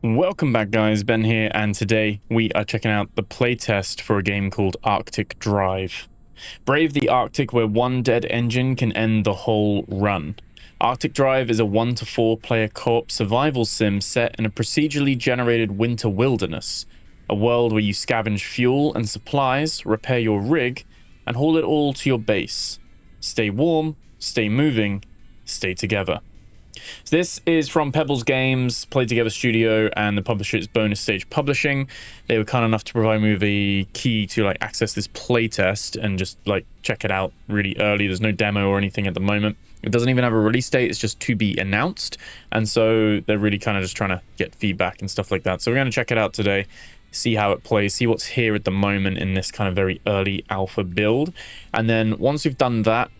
Welcome back, guys. Ben here, and today we are checking out the playtest for a game called Arctic Drive. Brave the Arctic, where one dead engine can end the whole run. Arctic Drive is a 1 to 4 player co-op survival sim set in a procedurally generated winter wilderness, a world where you scavenge fuel and supplies, repair your rig, and haul it all to your base. Stay warm, stay moving, stay together. So this is from Pebbles Games, Play Together Studio, and the publisher is Bonus Stage Publishing. They were kind enough to provide me with a key to access this playtest and just check it out really early. There's no demo or anything at the moment. It doesn't even have a release date. It's just to be announced, and so they're really kind of just trying to get feedback and stuff like that. So we're going to check it out today, see how it plays, see what's here at the moment in this kind of very early alpha build, and then once we've done that,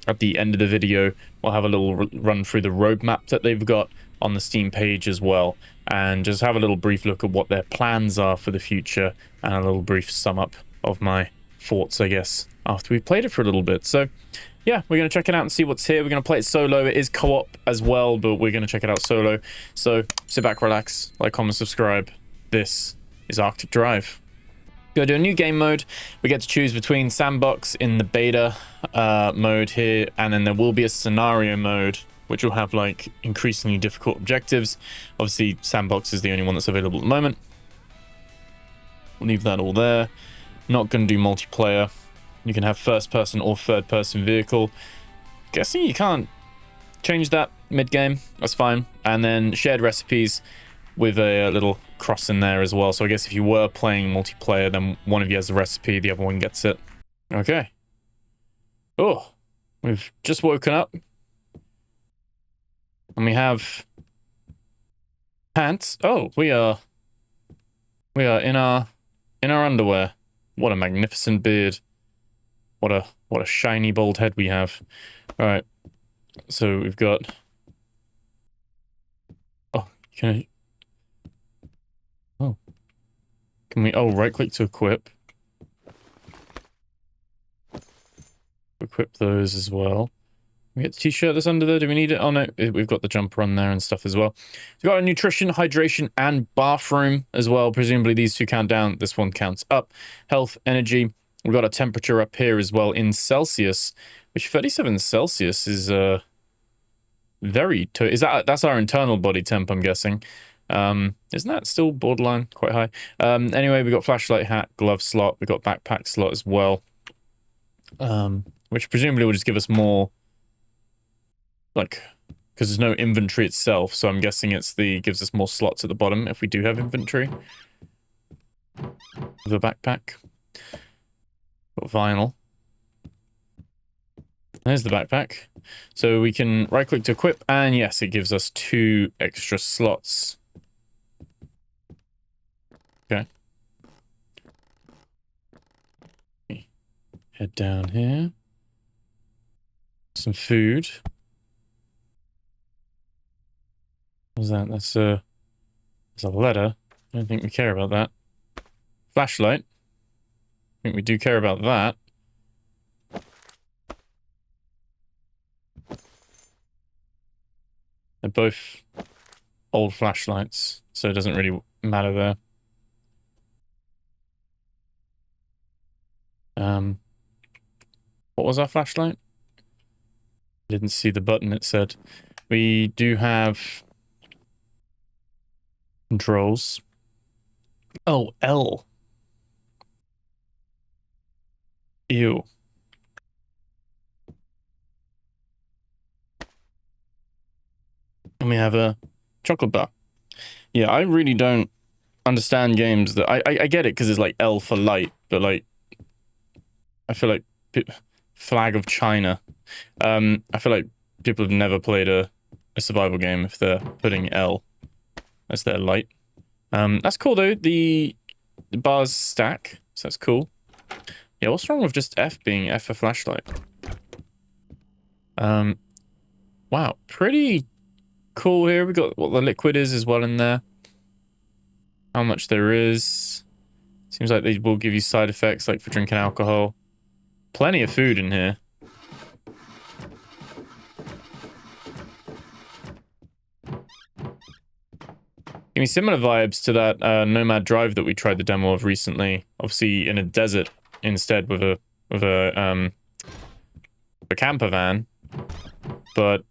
at the end of the video, we'll have a little run through the roadmap that they've got on the Steam page as well, and just have a little brief look at what their plans are for the future, and a little brief sum up of my thoughts, I guess, after we've played it for a little bit. So yeah, we're going to check it out and see what's here. We're going to play it solo. It is co-op as well, but we're going to check it out solo. So sit back, relax, like, comment, subscribe. This is Arctic Drive. Go to a new game mode. We get to choose between sandbox in the beta mode here, and then there will be a scenario mode which will have increasingly difficult objectives. Obviously sandbox is the only one that's available at the moment. We'll leave that all there. Not going to do multiplayer. You can have first person or third person vehicle. Guessing you can't change that mid-game. That's fine. And then shared recipes with a little cross in there as well. So I guess if you were playing multiplayer, then one of you has the recipe, the other one gets it. Okay. Oh, we've just woken up. And we have pants. Oh, we are in our underwear. What a magnificent beard. What a shiny bald head we have. All right. So we've got, oh, can we, oh, right click to equip. Equip those as well. We get the t-shirt that's under there. Do we need it? Oh no, we've got the jumper on there and stuff as well. We've got a nutrition, hydration, and bathroom as well. Presumably these two count down. This one counts up. Health, energy. We've got a temperature up here as well in Celsius, which 37 Celsius is that's our internal body temp, I'm guessing. Isn't that still borderline quite high? Anyway, we got flashlight, hat, glove slot. We got backpack slot as well, which presumably will just give us more, because there's no inventory itself, so I'm guessing gives us more slots at the bottom if we do have inventory. The backpack. Got vinyl. There's the backpack. So we can right click to equip, and yes, it gives us 2 extra slots. Okay. Head down here. Some food. What's that? That's a letter. I don't think we care about that. Flashlight. I think we do care about that. They're both old flashlights, so it doesn't really matter there. What was our flashlight? Didn't see the button it said. We do have controls. Oh, L. Ew. And we have a chocolate bar. Yeah, I really don't understand games that I get it because it's L for light, but I feel like Flag of China. I feel like people have never played a survival game if they're putting L as their light. That's cool though. The bars stack, so that's cool. Yeah, what's wrong with just F being F for flashlight? Wow, pretty cool here. We got what the liquid is as well in there. How much there is. Seems like they will give you side effects like for drinking alcohol. Plenty of food in here. Give me similar vibes to that Nomad Drive that we tried the demo of recently. Obviously in a desert instead with a camper van, but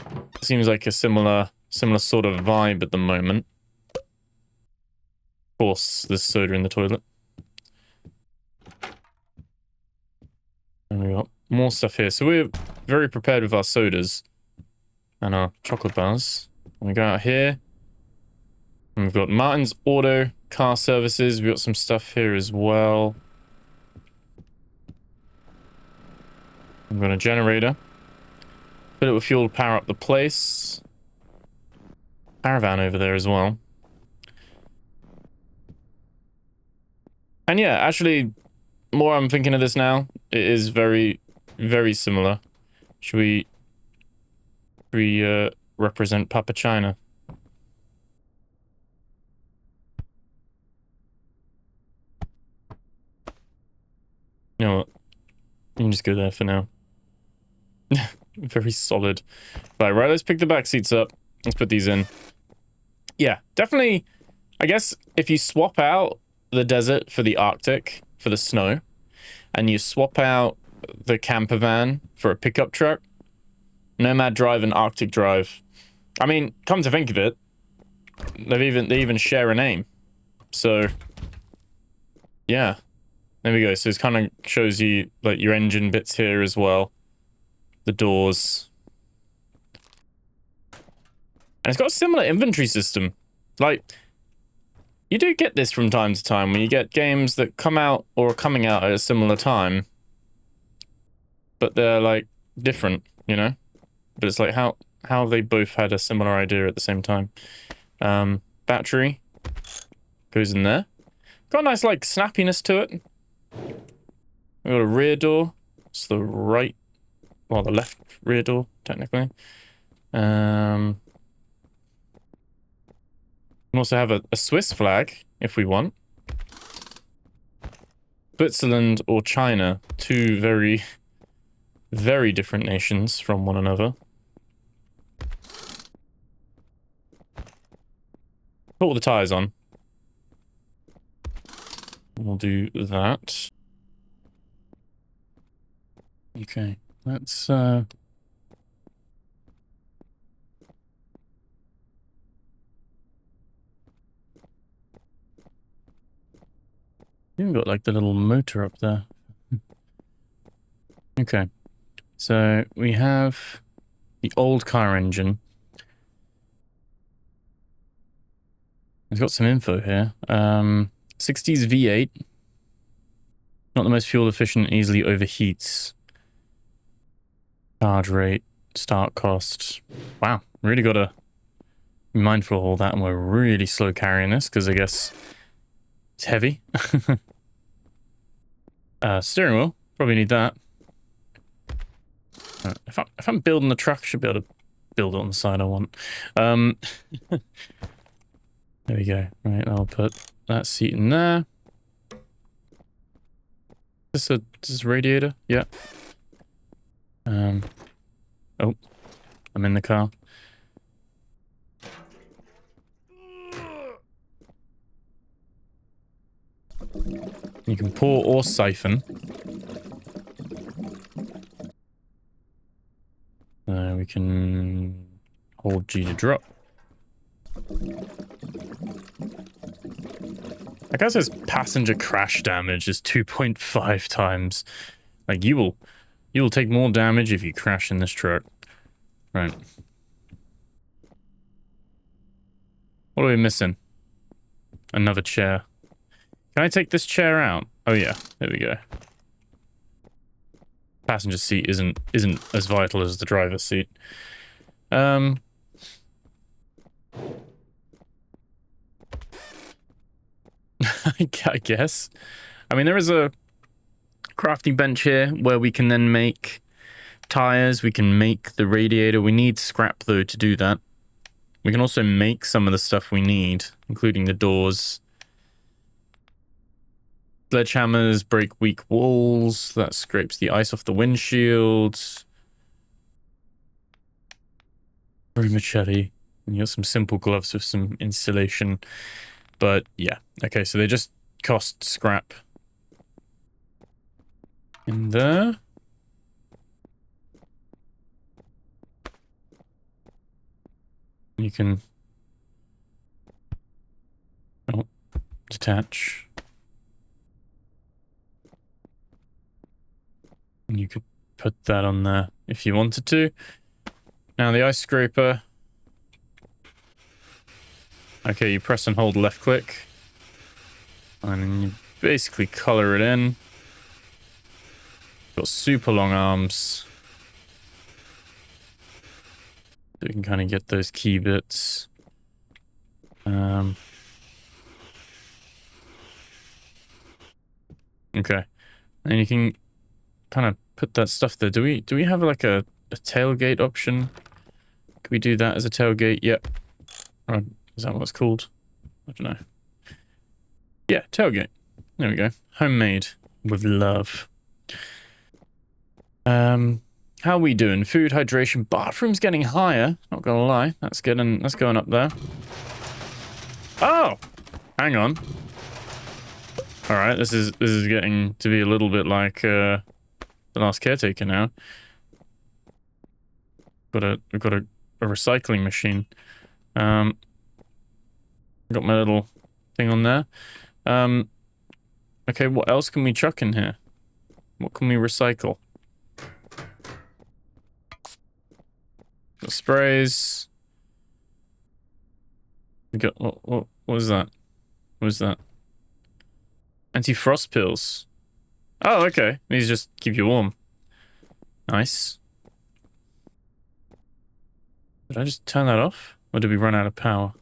it seems like a similar sort of vibe at the moment. Of course, there's soda in the toilet. And we got more stuff here. So we're very prepared with our sodas and our chocolate bars. And we go out here. And we've got Martin's Auto Car Services. We've got some stuff here as well. I've got a generator. Fill it with fuel to power up the place. Caravan over there as well. And yeah, actually, more I'm thinking of this now, it is very, very similar. Should we represent Papa China? You know what? You can just go there for now. Very solid. Right, let's pick the back seats up. Let's put these in. Yeah, definitely. I guess if you swap out the desert for the Arctic, for the snow, and you swap out the camper van for a pickup truck, Nomad Drive and Arctic Drive. I mean, come to think of it, they even share a name. So, yeah. There we go. So it kind of shows you like your engine bits here as well. The doors. And it's got a similar inventory system. Like, you do get this from time to time when you get games that come out or are coming out at a similar time. But they're like different, you know? But it's like how have they both had a similar idea at the same time? Battery goes in there. Got a nice like snappiness to it. We've got a rear door. It's the right, well, the left rear door, technically. We can also have a Swiss flag, if we want. Switzerland or China, two very, very different nations from one another. Put all the tires on. We'll do that. Okay, let's even got like the little motor up there. Okay, so we have the old car engine. It's got some info here. 60s V8. Not the most fuel efficient, easily overheats. Charge rate, start cost. Wow, really gotta be mindful of all that, and we're really slow carrying this because I guess it's heavy. Steering wheel, probably need that. If I'm building the truck, I should be able to build it on the side I want. There we go. Right, I'll put that seat in there. Is this a radiator? Yeah. Oh, I'm in the car. You can pour or siphon. We can hold G to drop. I guess his passenger crash damage is 2.5 times. Like you will take more damage if you crash in this truck. Right. What are we missing? Another chair. Can I take this chair out? Oh yeah, there we go. Passenger seat isn't as vital as the driver's seat. I guess. I mean, there is a crafting bench here where we can then make tires. We can make the radiator. We need scrap, though, to do that. We can also make some of the stuff we need, including the doors. Sledgehammers break weak walls. That scrapes the ice off the windshield. Machete. And you got some simple gloves with some insulation. But yeah, okay, so they just cost scrap. In there. You can detach. And you could put that on there if you wanted to. Now the ice scraper. Okay, you press and hold left click. And you basically color it in. Got super long arms. So you can kind of get those key bits. Okay. And you can kind of put that stuff there. Do we have like a tailgate option? Can we do that as a tailgate? Yep. Or is that what it's called? I don't know. Yeah, tailgate. There we go. Homemade with love. How are we doing? Food, hydration, bathroom's getting higher. Not gonna lie, that's going up there. Oh, hang on. All right, this is getting to be a little bit like the Last Caretaker now. We've got a recycling machine. Got my little thing on there. Okay, what else can we chuck in here? What can we recycle? Got sprays. We got what was that? What was that? Anti-frost pills. Oh, okay. These just keep you warm. Nice. Did I just turn that off? Or did we run out of power?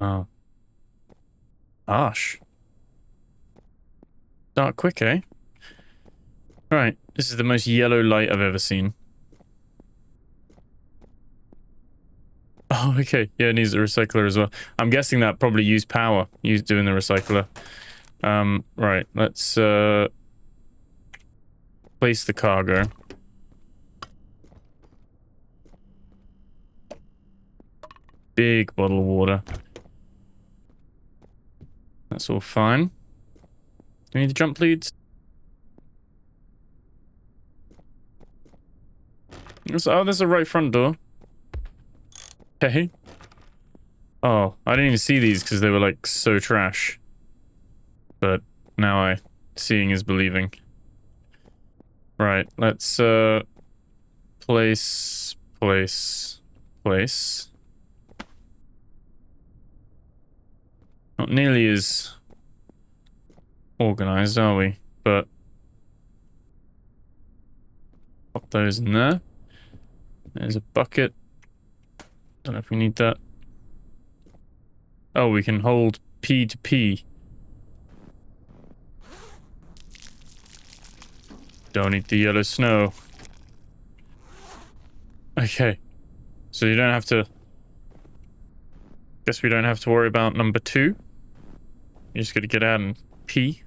Oh. Harsh. Dark quick, eh? Alright, this is the most yellow light I've ever seen. Oh, okay. Yeah, it needs a recycler as well. I'm guessing that probably used power, doing the recycler. Right, let's place the cargo. Big bottle of water. That's all fine. Do we need the jump leads? Oh, there's a right front door. Okay. Oh, I didn't even see these because they were like so trash. But now seeing is believing. Right, let's place. Not nearly as organized, are we? But pop those in there. There's a bucket. Don't know if we need that. Oh, we can hold P to P. Don't eat the yellow snow. Okay. So you don't have to... Guess we don't have to worry about number 2. You just gotta get out and pee.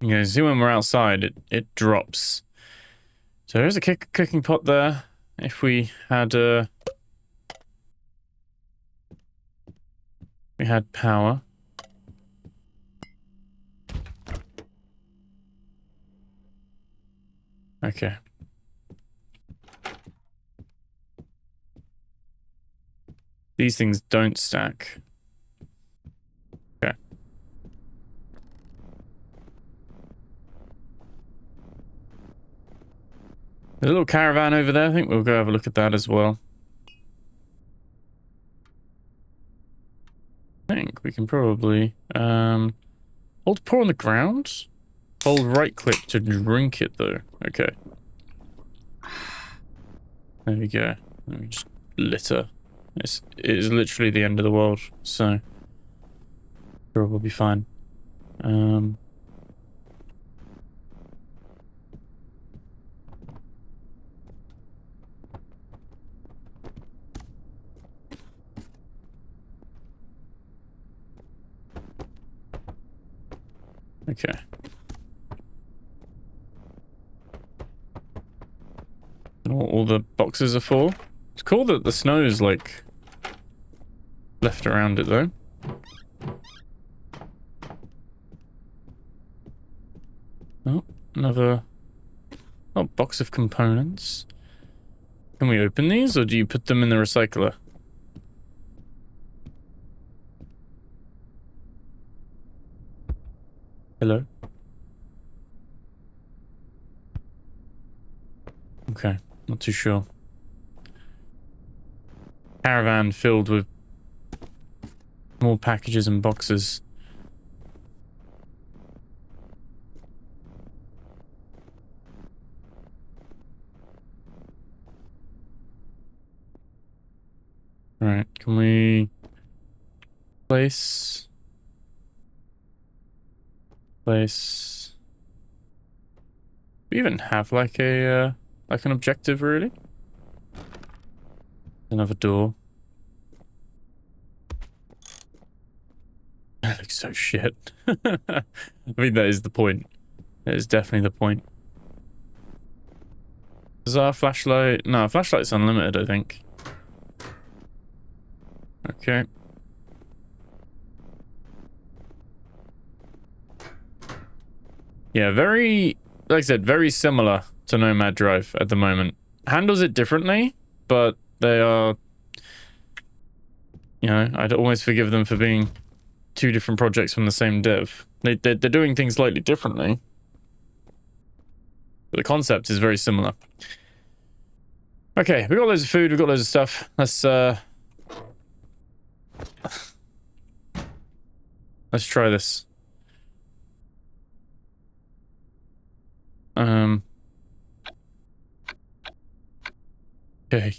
You can see when we're outside, it drops. So there's a cooking pot there. If we had power. Okay. These things don't stack. Okay. There's a little caravan over there. I think we'll go have a look at that as well. I think we can probably hold pour on the ground. Hold right click to drink it though. Okay. There we go. Let me just litter. It is literally the end of the world, so sure we'll be fine. Okay. And all the boxes are for. It's cool that the snow is like left around it though. Oh, another box of components. Can we open these or do you put them in the recycler? Hello? Okay, not too sure. Caravan filled with more packages and boxes. Alright, can we place? We even have like a like an objective really? Another door. That looks so shit. I mean that is the point. That is definitely the point. Is our flashlight? No, flashlight's unlimited, I think. Okay. Yeah, very, like I said, very similar to Nomad Drive at the moment. Handles it differently, but they are, you know, I'd almost forgive them for being two different projects from the same dev. They're doing things slightly differently, but the concept is very similar. Okay, we got loads of food, we got loads of stuff. Let's try this. Okay.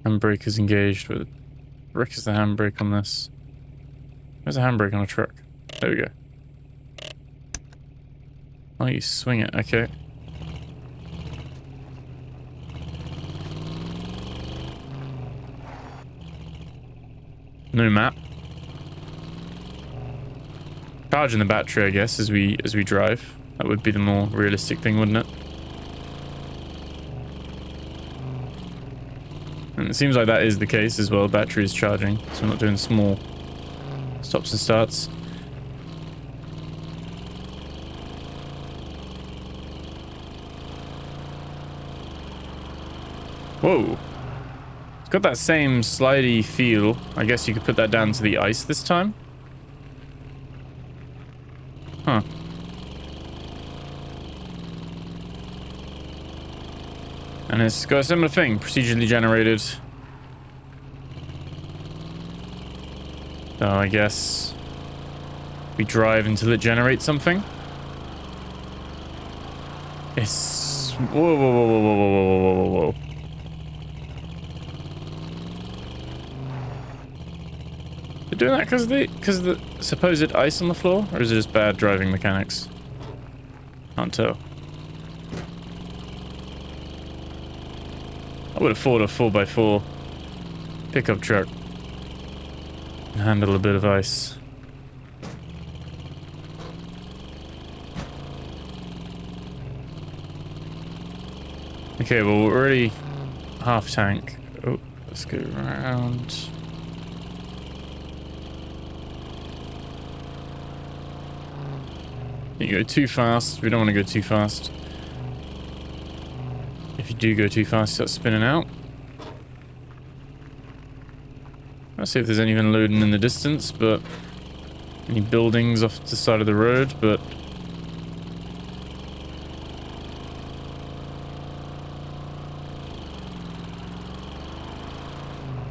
Handbrake is engaged with. Rick is the handbrake on this. There's a handbrake on a truck. There we go. Oh, you swing it. Okay. No map. Charging the battery, I guess, as we drive. That would be the more realistic thing, wouldn't it? And it seems like that is the case as well. Battery is charging, so we're not doing small stops and starts. Whoa. It's got that same slidey feel. I guess you could put that down to the ice this time. Huh. And it's got a similar thing, procedurally generated. So I guess we drive until it generates something. It's... Whoa, whoa, whoa, whoa, whoa, whoa, whoa, whoa, whoa. They're doing that because of the supposed ice on the floor? Or is it just bad driving mechanics? Can't tell. I would have thought a 4x4 pickup truck can handle a bit of ice. Okay, well, we're already half tank. Oh, let's go around. You go too fast. We don't want to go too fast. If you do go too fast, you start spinning out. Let's see if there's anything loading in the distance, but any buildings off the side of the road, but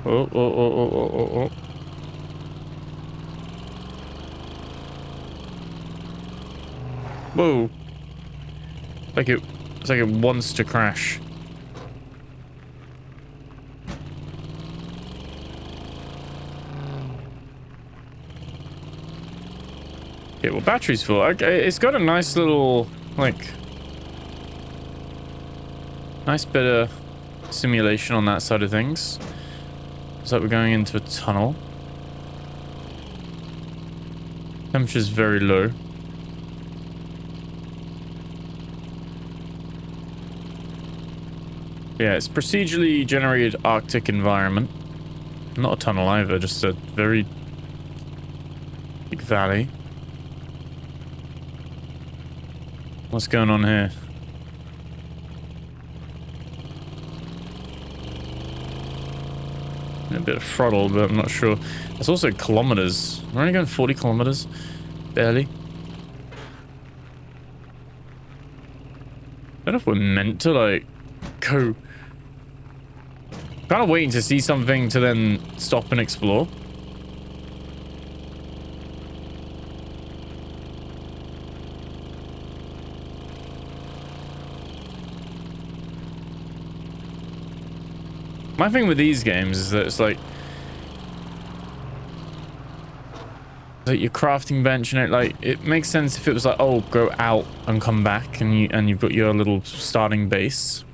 oh, oh, oh, oh, oh, oh, oh. Whoa. It's like it wants to crash. Okay, well, battery's full. Okay, it's got a nice little, like, nice bit of simulation on that side of things. Looks like we're going into a tunnel. Temperature's very low. Yeah, it's procedurally generated Arctic environment. Not a tunnel either, just a very big valley. What's going on here? A bit of throttle, but I'm not sure. It's also kilometers. We're only going 40 kilometers. Barely. I don't know if we're meant to, like, go... Kind of waiting to see something to then stop and explore. My thing with these games is that it's like your crafting bench, and it makes sense if it was like, oh, go out and come back, and you've got your little starting base.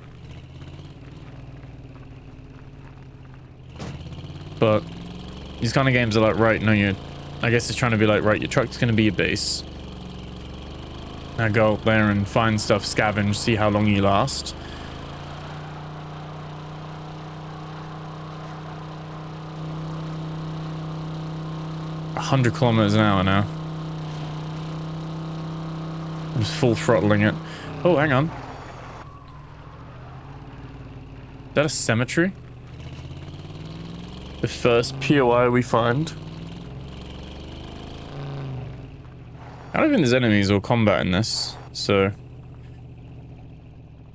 But these kind of games are like, right, no, I guess it's trying to be like, right, your truck's gonna be your base. Now go out there and find stuff, scavenge, see how long you last. A 100 kilometers an hour now. I'm just full throttling it. Oh, hang on. Is that a cemetery? The first POI we find. I don't think there's enemies or combat in this, so...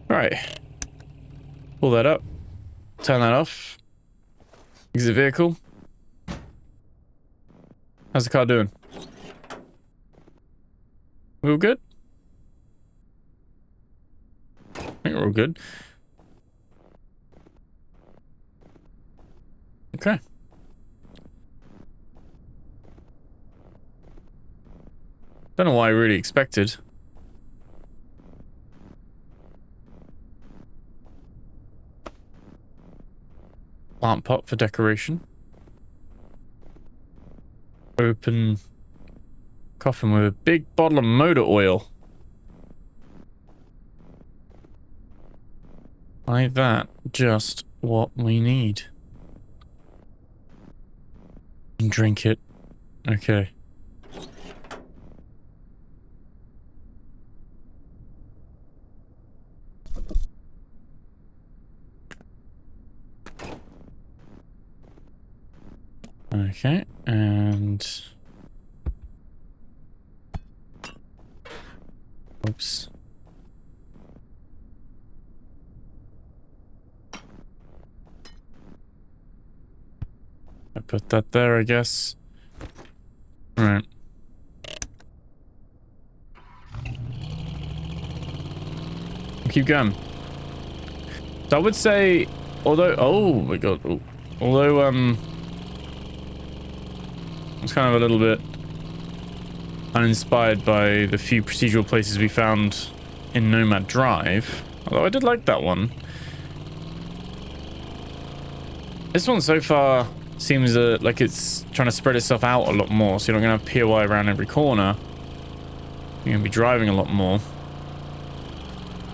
Alright. Pull that up. Turn that off. Exit vehicle. How's the car doing? We all good? I think we're all good. Okay. Don't know what I really expected. Plant pot for decoration. Open coffin with a big bottle of motor oil. Like that. Just what we need. And drink it. Okay. Okay, and... Oops. I put that there, I guess. Alright. Keep going. So I would say, although... Oh my god. Oh. Although, it's kind of a little bit uninspired by the few procedural places we found in Nomad Drive. Although I did like that one. This one so far seems like it's trying to spread itself out a lot more, so you're not going to have POI around every corner. You're going to be driving a lot more.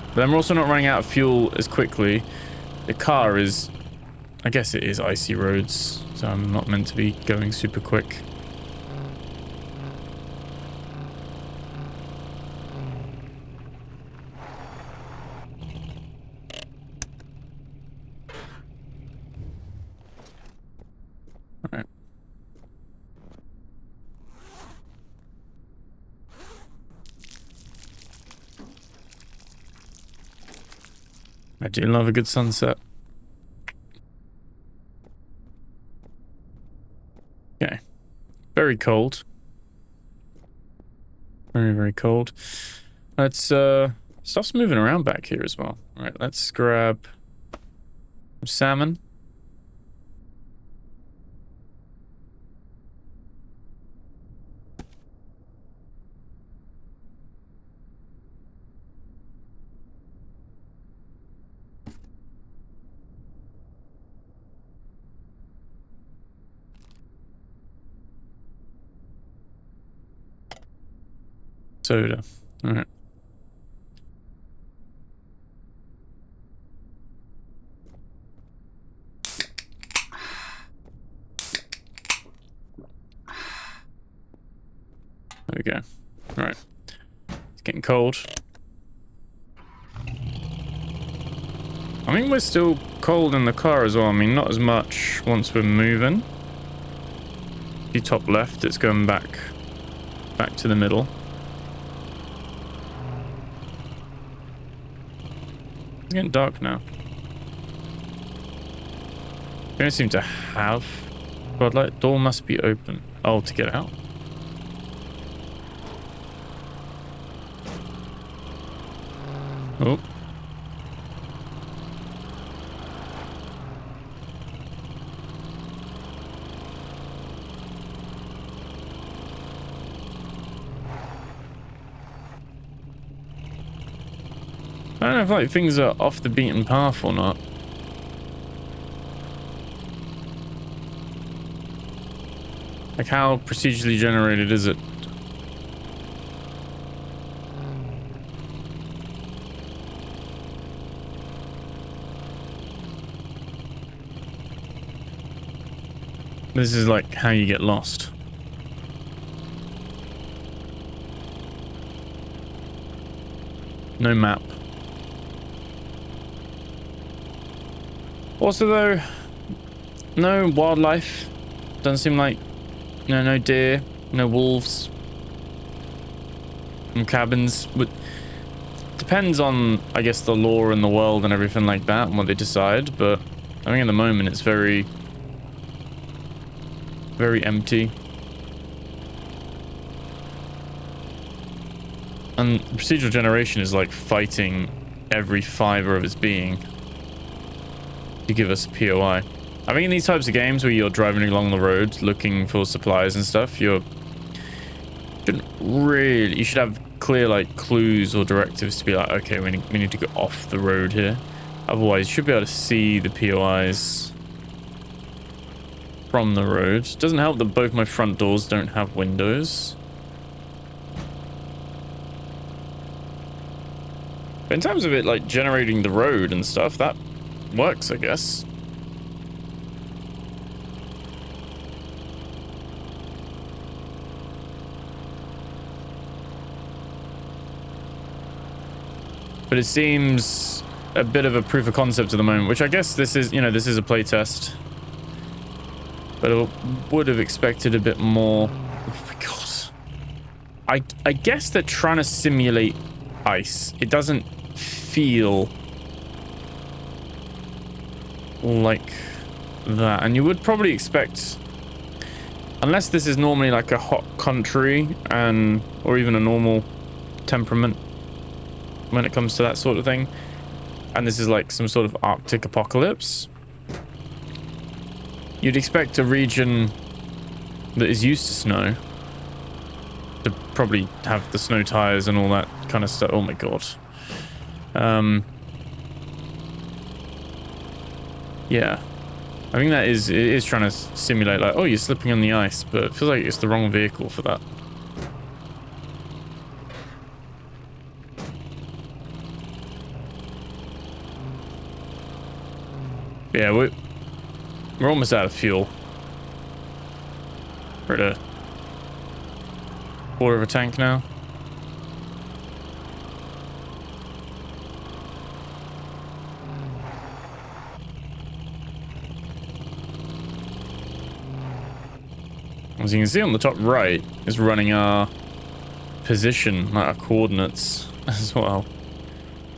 But then we're also not running out of fuel as quickly. The car is... I guess it is icy roads, so I'm not meant to be going super quick. Alright. I do love a good sunset. Okay. Very cold. Very, very cold. Let's, stuff's moving around back here as well. Alright, let's grab some salmon. Soda. Alright. we go. All right. It's getting cold. I mean, we're still cold in the car as well. I mean, not as much once we're moving. The top left, it's going back to the middle. It's getting dark now. We don't seem to have floodlight. Door must be open. Oh, to get out. Oh. I don't know if like things are off the beaten path or not. Like how procedurally generated is it? This is like how you get lost. No map. Also though, no wildlife. Doesn't seem like, no deer, no wolves. And cabins. But depends on, I guess, the lore in the world and everything like that and what they decide. But I think at the moment it's very empty. And procedural generation is like fighting every fiber of its being to give us a POI. I think in these types of games where you're driving along the road looking for supplies and stuff, you should have clear like clues or directives to be like, okay, we need to go off the road here. Otherwise, you should be able to see the POIs from the road. Doesn't help that both my front doors don't have windows. But in terms of it like generating the road and stuff, that works, I guess. But it seems a bit of a proof of concept at the moment, which I guess this is, you know, this is a playtest. But I would have expected a bit more. Oh my god. I guess they're trying to simulate ice. It doesn't feel like that. And you would probably expect, unless this is normally like a hot country and or even a normal temperament when it comes to that sort of thing, and this is like some sort of Arctic apocalypse, you'd expect a region that is used to snow to probably have the snow tires and all that kind of stuff. Oh my god. Yeah, I think that it is trying to simulate like, oh, you're slipping on the ice, but it feels like it's the wrong vehicle for that. Yeah, we're almost out of fuel. We're at a quarter of a tank now. As you can see on the top right is running our position, like our coordinates as well.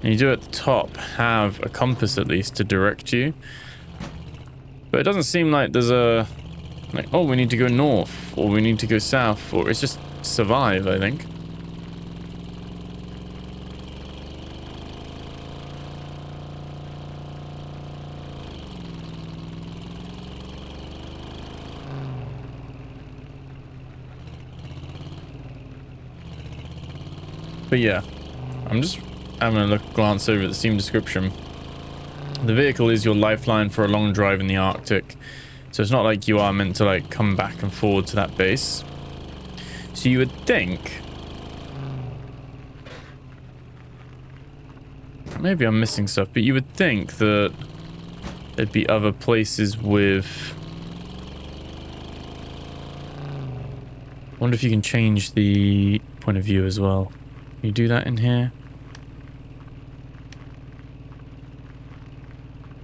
And you do at the top have a compass at least to direct you. But it doesn't seem like there's a, like, oh, we need to go north or we need to go south, or it's just survive, I think. But yeah, I'm just having a glance over the Steam description. The vehicle is your lifeline for a long drive in the Arctic. So it's not like you are meant to like come back and forward to that base. So you would think, maybe I'm missing stuff, but you would think that there'd be other places with wonder if you can change the point of view as well. Can you do that in here?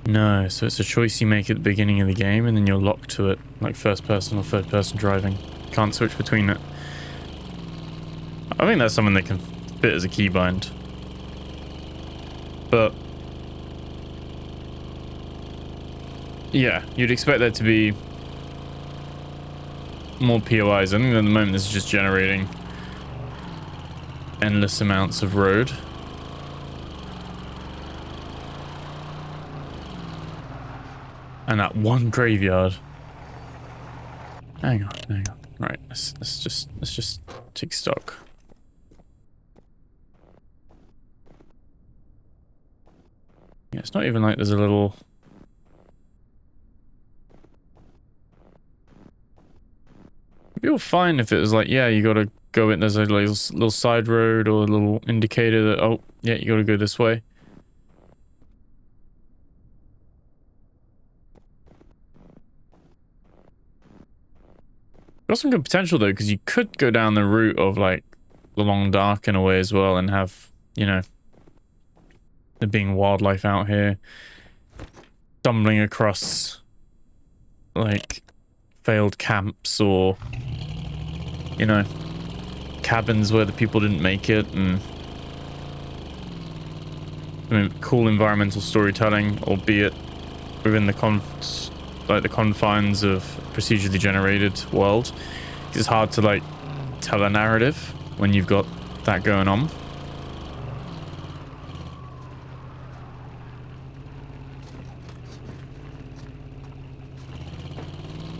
No, so it's a choice you make at the beginning of the game and then you're locked to it, like first person or third person driving. Can't switch between it. I think that's something that can fit as a keybind. But yeah, you'd expect there to be more POIs. I think at the moment this is just generating endless amounts of road. And that one graveyard. Hang on. Right, let's just take stock. Yeah, it's not even like there's a little. It'd be all fine if it was like, yeah, you gotta go in. There's a little side road or a little indicator that, oh, yeah, you gotta go this way. Got some good potential though, because you could go down the route of like the long dark in a way as well, and have, you know, there being wildlife out here, stumbling across like failed camps or, you know, cabins where the people didn't make it, and I mean, cool environmental storytelling, albeit within the confines of procedurally generated world. It's hard to like tell a narrative when you've got that going on.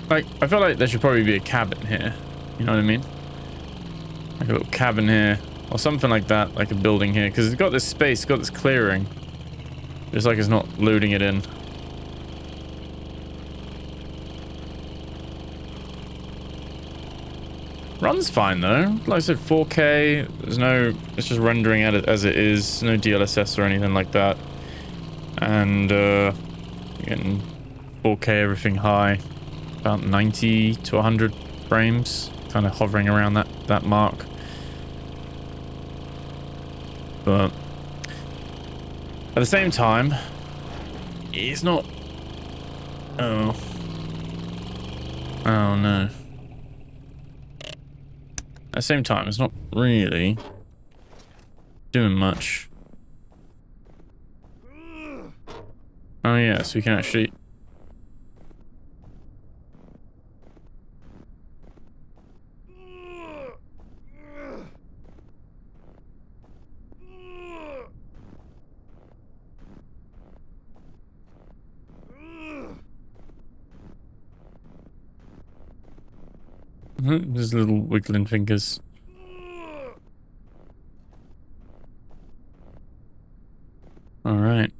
Like, I feel like there should probably be a cabin here. You know what I mean? Like a little cabin here, or something like that, like a building here, because it's got this space, it's got this clearing. Just like it's not loading it in. Runs fine though. Like I said, 4K. There's no. It's just rendering at it as it is. No DLSS or anything like that. And getting 4K, everything high, about 90 to 100 frames, kind of hovering around that mark. But at the same time, it's not. Oh no. At the same time, it's not really doing much. Oh yeah, so we can actually... There's little wiggling fingers. All right.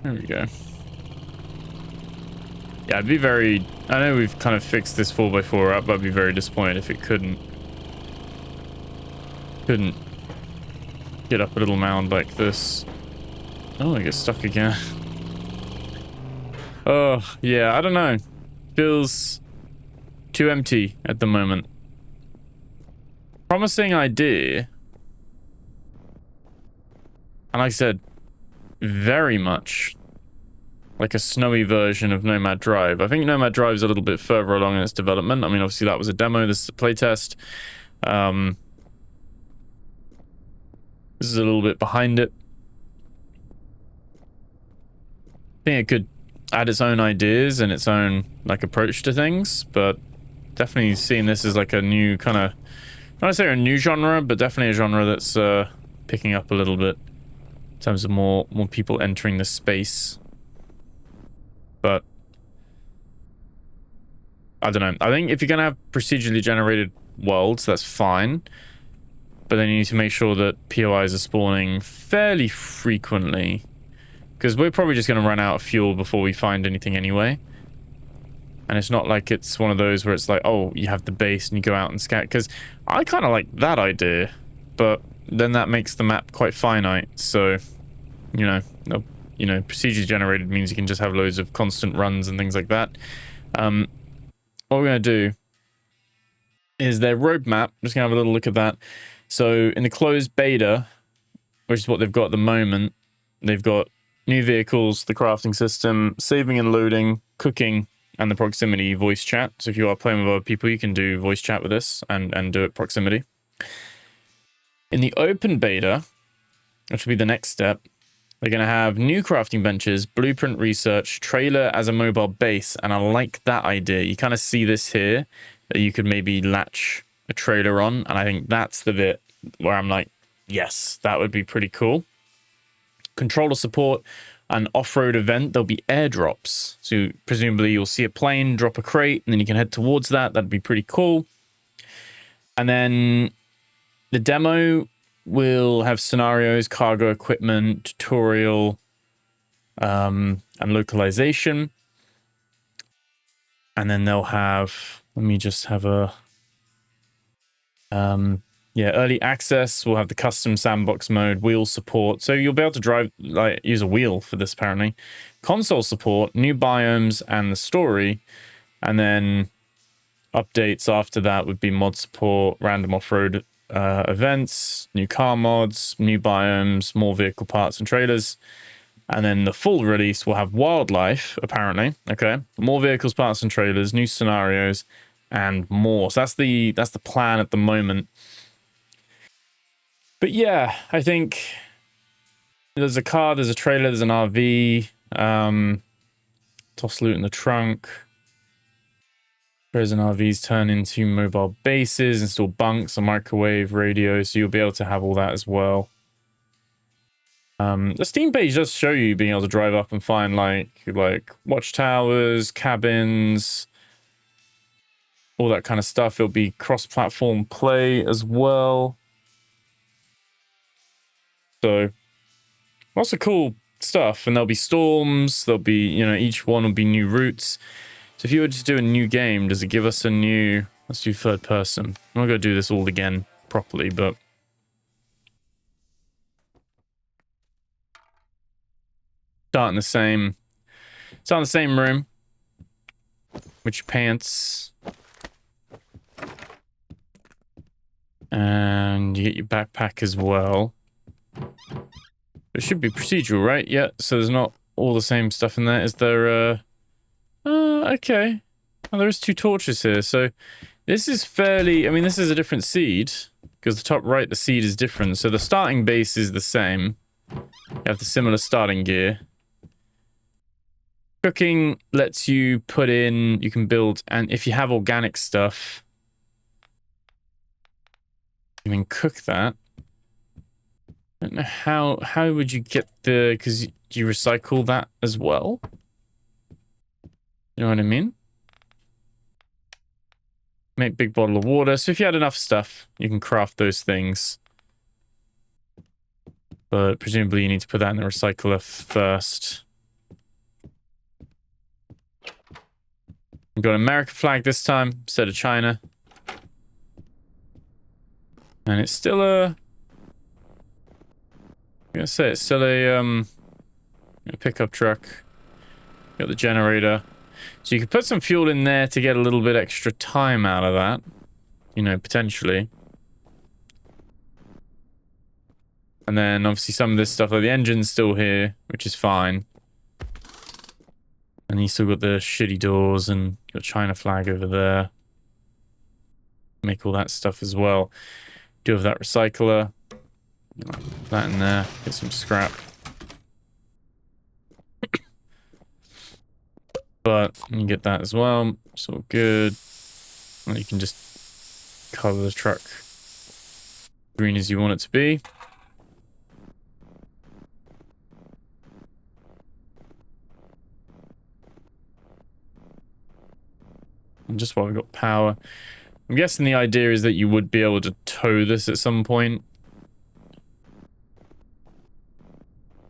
There we go. Yeah, I'd be very... I know we've kind of fixed this 4x4 up, but I'd be very disappointed if it couldn't get up a little mound like this. Oh, I get stuck again. Oh, yeah, I don't know. Feels too empty at the moment. Promising idea. And like I said, very much like a snowy version of Nomad Drive. I think Nomad Drive is a little bit further along in its development. I mean, obviously that was a demo. This is a playtest. This is a little bit behind it. I think it could add its own ideas and its own like approach to things, but definitely seeing this as like a new kind of, not necessarily a new genre, but definitely a genre that's picking up a little bit in terms of more people entering the space. But I don't know. I think if you're gonna have procedurally generated worlds, that's fine. But then you need to make sure that POIs are spawning fairly frequently, because we're probably just going to run out of fuel before we find anything anyway. And it's not like it's one of those where it's like, oh, you have the base and you go out and scout. Because I kind of like that idea, but then that makes the map quite finite. So, you know, procedure generated means you can just have loads of constant runs and things like that. What we're going to do is their roadmap. Just going to have a little look at that. So in the closed beta, which is what they've got at the moment, they've got new vehicles, the crafting system, saving and loading, cooking, and the proximity voice chat. So if you are playing with other people, you can do voice chat with this and do it proximity. In the open beta, which will be the next step, they're going to have new crafting benches, blueprint research, trailer as a mobile base, and I like that idea. You kind of see this here, that you could maybe latch a trailer on, and I think that's the bit where I'm like, yes, that would be pretty cool. Controller support, an off-road event, there'll be airdrops. So presumably you'll see a plane, drop a crate, and then you can head towards that. That'd be pretty cool. And then the demo will have scenarios, cargo equipment, tutorial, and localization. And then they'll have, let me just have a, yeah, early access. We'll have the custom sandbox mode, wheel support. So you'll be able to drive, like, use a wheel for this apparently. Console support, new biomes, and the story. And then updates after that would be mod support, random off-road events, new car mods, new biomes, more vehicle parts and trailers. And then the full release will have wildlife, apparently. Okay, more vehicles, parts, and trailers, new scenarios, and more. So that's the plan at the moment. But yeah, I think there's a car, there's a trailer, there's an RV. Toss loot in the trunk. Prison RVs turn into mobile bases, install bunks, a microwave, radio, so you'll be able to have all that as well. The Steam page does show you being able to drive up and find like watchtowers, cabins, all that kind of stuff. It'll be cross-platform play as well. So lots of cool stuff, and there'll be storms. There'll be, you know, each one will be new routes. So if you were to do a new game, does it give us a new... Let's do third person. I'm not going to do this all again properly, but... Start in the same room. With your pants. And you get your backpack as well. It should be procedural, right? Yeah, so there's not all the same stuff in there. Is there, okay. Oh, there is 2 torches here, so this is fairly... I mean, this is a different seed, because the top right, the seed is different. So the starting base is the same. You have the similar starting gear. Cooking lets you put in... You can build... And if you have organic stuff, you can cook that. I don't know how would you get the... Because you recycle that as well? You know what I mean? Make big bottle of water. So if you had enough stuff, you can craft those things. But presumably you need to put that in the recycler first. We've got an American flag this time, instead of China. And it's still a... I'm gonna say it's still a pickup truck. Got the generator. So you could put some fuel in there to get a little bit extra time out of that. You know, potentially. And then obviously some of this stuff, like the engine's still here, which is fine. And you still got the shitty doors and got China flag over there. Make all that stuff as well. Do have that recycler. Put that in there. Get some scrap. But you get that as well. It's all good. And you can just color the truck green as you want it to be. And just while we've got power, I'm guessing the idea is that you would be able to tow this at some point.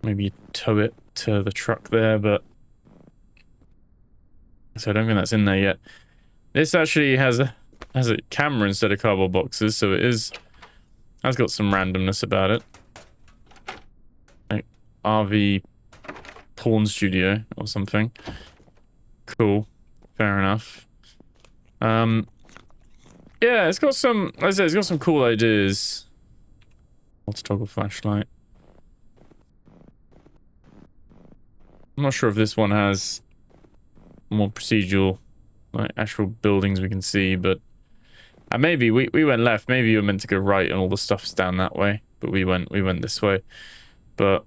Maybe you tow it to the truck there, but... So I don't think that's in there yet. This actually has a camera instead of cardboard boxes, so it is Has got some randomness about it. Like RV porn studio or something. Cool. Fair enough. Yeah, it's got some, as I said, it's got some cool ideas. Let's toggle flashlight. I'm not sure if this one has more procedural, like actual buildings we can see, but maybe we went left. Maybe you were meant to go right, and all the stuff's down that way. But we went this way. But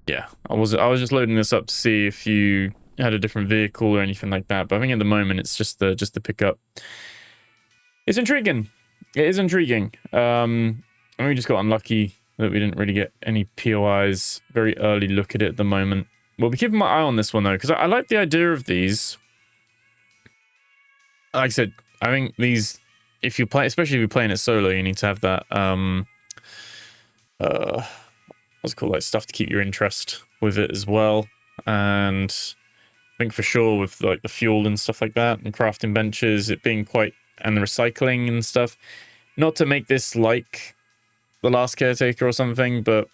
yeah, I was just loading this up to see if you had a different vehicle or anything like that. But I think at the moment it's just the pickup. It's intriguing. It is intriguing. And we just got unlucky that we didn't really get any POIs. Very early look at it at the moment. We'll be keeping my eye on this one though, because I like the idea of these. Like I said, I think these, if you play, especially if you're playing it solo, you need to have that what's it called, like stuff to keep your interest with it as well. And I think for sure with like the fuel and stuff like that, and crafting benches, it being quite, and the recycling and stuff. Not to make this like the last caretaker or something, but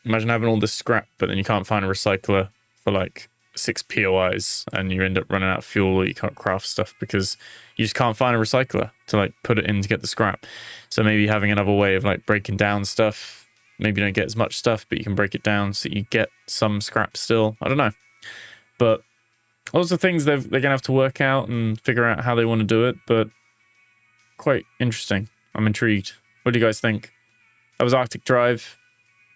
imagine having all this scrap, but then you can't find a recycler for like 6 POIs, and you end up running out of fuel, or you can't craft stuff because you just can't find a recycler to like put it in to get the scrap. So maybe having another way of like breaking down stuff. Maybe you don't get as much stuff, but you can break it down so you get some scrap still. I don't know. But those are things they're going to have to work out and figure out how they want to do it, but quite interesting. I'm intrigued. What do you guys think? That was Arctic Drive.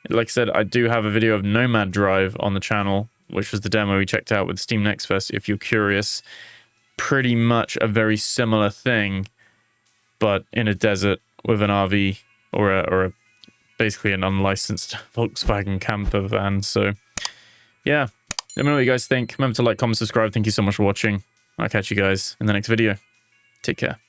Like I said, I do have a video of Nomad Drive on the channel, which was the demo we checked out with Steam Next Fest, if you're curious. Pretty much a very similar thing, but in a desert with an RV or a basically an unlicensed Volkswagen camper van. So yeah, let me know what you guys think. Remember to like, comment, subscribe. Thank you so much for watching. I'll catch you guys in the next video. Take care.